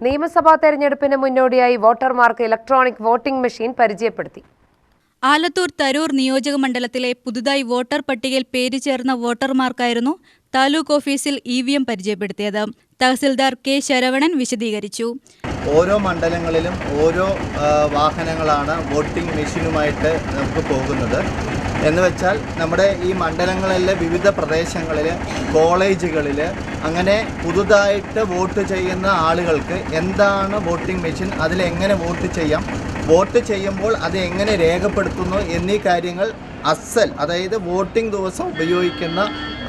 നിയമസഭാ തെരഞ്ഞെടുപ്പിന് മുന്നോടിയായി വോട്ടർമാർക്ക് ഇലക്ട്രോണിക് വോട്ടിംഗ് മെഷീൻ പരിചയപ്പെടുത്തി. ആലത്തൂർ തരൂർ നിയോജക മണ്ഡലത്തിലെ പുതുതായി വോട്ടർ പട്ടികയിൽ പേര് ചേർന്ന വോട്ടർമാർക്കായിരുന്നു താലൂക്ക് ഓഫീസിൽ EVM പരിചയപ്പെടുത്തിയത്. തഹസിൽദാർ കെ ശരവണൻ വിശദീകരിച്ചു. ഓരോ മണ്ഡലങ്ങളിലും ഓരോ വാഹനങ്ങളാണ് വോട്ടിംഗ് മെഷീനുമായിട്ട് നമുക്ക് പോകുന്നത്. എന്ന് വെച്ചാൽ നമ്മുടെ ഈ മണ്ഡലങ്ങളിലെ വിവിധ പ്രദേശങ്ങളിൽ, കോളേജുകളിൽ അങ്ങനെ പുതുതായിട്ട് വോട്ട് ചെയ്യുന്ന ആളുകൾക്ക് എന്താണ് വോട്ടിംഗ് മെഷീൻ, അതിലെങ്ങനെ വോട്ട് ചെയ്യാം, വോട്ട് ചെയ്യുമ്പോൾ അത് എങ്ങനെ രേഖപ്പെടുത്തുന്നു എന്നീ കാര്യങ്ങൾ അതായത് വോട്ടിംഗ് ദിവസം ഉപയോഗിക്കുന്ന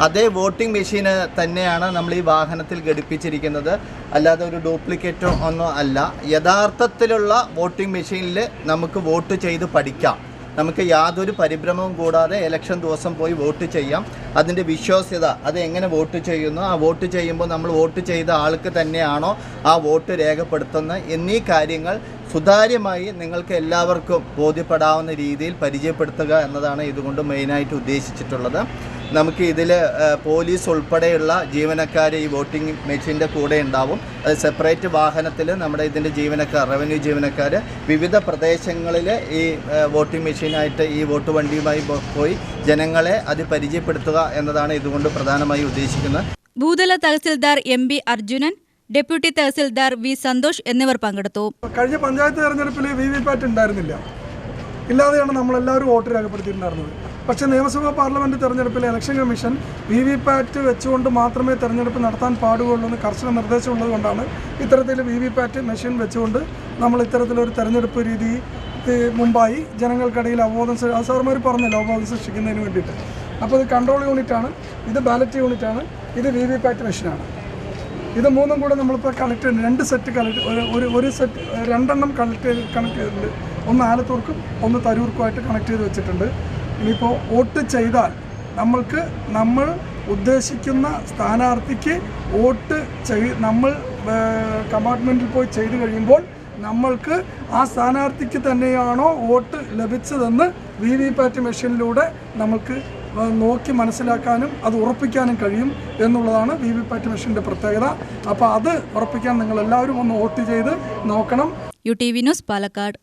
അതേ വോട്ടിംഗ് മെഷീന് തന്നെയാണ് നമ്മൾ ഈ വാഹനത്തിൽ ഘടിപ്പിച്ചിരിക്കുന്നത്. അല്ലാതെ ഒരു ഡ്യൂപ്ലിക്കേറ്റോ ഒന്നും അല്ല. യഥാർത്ഥത്തിലുള്ള വോട്ടിംഗ് മെഷീനിൽ നമുക്ക് വോട്ട് ചെയ്ത് പഠിക്കാം. നമുക്ക് യാതൊരു പരിഭ്രമവും കൂടാതെ ഇലക്ഷൻ ദിവസം പോയി വോട്ട് ചെയ്യാം. അതിൻ്റെ വിശ്വാസ്യത, അത് എങ്ങനെ വോട്ട് ചെയ്യുന്നു, ആ വോട്ട് ചെയ്യുമ്പോൾ നമ്മൾ വോട്ട് ചെയ്ത ആൾക്ക് തന്നെയാണോ ആ വോട്ട് രേഖപ്പെടുത്തുന്നത് എന്നീ കാര്യങ്ങൾ സുതാര്യമായി നിങ്ങൾക്ക് എല്ലാവർക്കും ബോധ്യപ്പെടാവുന്ന രീതിയിൽ പരിചയപ്പെടുത്തുക എന്നതാണ് ഇതുകൊണ്ട് മെയിനായിട്ട് ഉദ്ദേശിച്ചിട്ടുള്ളത്. നമുക്ക് ഇതിൽ പോലീസ് ഉൾപ്പെടെയുള്ള ജീവനക്കാർ ഈ വോട്ടിംഗ് മെഷീൻ്റെ കൂടെ ഉണ്ടാവും. അത് സെപ്പറേറ്റ് വാഹനത്തിൽ നമ്മുടെ ഇതിൻ്റെ ജീവനക്കാർ, റവന്യൂ ജീവനക്കാർ വിവിധ പ്രദേശങ്ങളിൽ ഈ വോട്ടിംഗ് മെഷീനായിട്ട് ഈ വോട്ട് വണ്ടിയുമായി പോയി ജനങ്ങളെ അത് പരിചയപ്പെടുത്തുക എന്നതാണ് ഇതുകൊണ്ട് പ്രധാനമായി ഉദ്ദേശിക്കുന്നത്. ഭൂതല tahsildar MB Arjunan, deputy tahsildar V Santhosh എന്നിവർ പങ്കെടുത്തു. കഴിഞ്ഞ പഞ്ചായത്ത് തെരഞ്ഞെടുപ്പിൽ VVPAT ഉണ്ടായിരുന്നില്ല, ഇല്ലാതെയാണ് നമ്മളെല്ലാവരും വോട്ട് രേഖപ്പെടുത്തിയിട്ടുണ്ടായിരുന്നത്. പക്ഷേ നിയമസഭാ പാർലമെൻറ്റ് തെരഞ്ഞെടുപ്പിൽ ഇലക്ഷൻ കമ്മീഷൻ VVPAT വെച്ചുകൊണ്ട് മാത്രമേ തെരഞ്ഞെടുപ്പ് നടത്താൻ പാടുകയുള്ളൂ എന്ന് കർശന നിർദ്ദേശമുള്ളത് കൊണ്ടാണ് ഇത്തരത്തിൽ VVPAT മെഷീൻ വെച്ചുകൊണ്ട് നമ്മൾ ഇത്തരത്തിലൊരു തെരഞ്ഞെടുപ്പ് രീതി മുമ്പായി ജനങ്ങൾക്കിടയിൽ സാർമാർ പറഞ്ഞല്ലോ, അവബോധം സൃഷ്ടിക്കുന്നതിന് വേണ്ടിയിട്ട്. അപ്പോൾ ഇത് കൺട്രോൾ യൂണിറ്റാണ്, ഇത് ബാലറ്റ് യൂണിറ്റാണ്, ഇത് VVPAT മെഷീനാണ്. ഇത് മൂന്നും കൂടെ നമ്മളിപ്പോൾ കണക്ട് ചെയ്തിട്ടുണ്ട്. 2 സെറ്റ് ഒരു സെറ്റ് 2 കണക്ട് ചെയ്തിട്ടുണ്ട്. ഒന്ന് ആലത്തൂർക്കും ഒന്ന് തരൂർക്കുമായിട്ട് കണക്ട് ചെയ്ത് വെച്ചിട്ടുണ്ട്. ഇനിയിപ്പോൾ വോട്ട് ചെയ്താൽ നമ്മൾ ഉദ്ദേശിക്കുന്ന സ്ഥാനാർത്ഥിക്ക് വോട്ട് നമ്മൾ കമ്പാർട്ട്മെൻറ്റിൽ പോയി ചെയ്ത് കഴിയുമ്പോൾ നമ്മൾക്ക് ആ സ്ഥാനാർത്ഥിക്ക് തന്നെയാണോ വോട്ട് ലഭിച്ചതെന്ന് VVPAT മെഷീനിലൂടെ നമുക്ക് നോക്കി മനസ്സിലാക്കാനും അത് ഉറപ്പിക്കാനും കഴിയും എന്നുള്ളതാണ് VVPAT മെഷീൻ്റെ പ്രത്യേകത. അപ്പോൾ അത് ഉറപ്പിക്കാൻ നിങ്ങളെല്ലാവരും ഒന്ന് വോട്ട് ചെയ്ത് നോക്കണം. UTV news, Palakkad.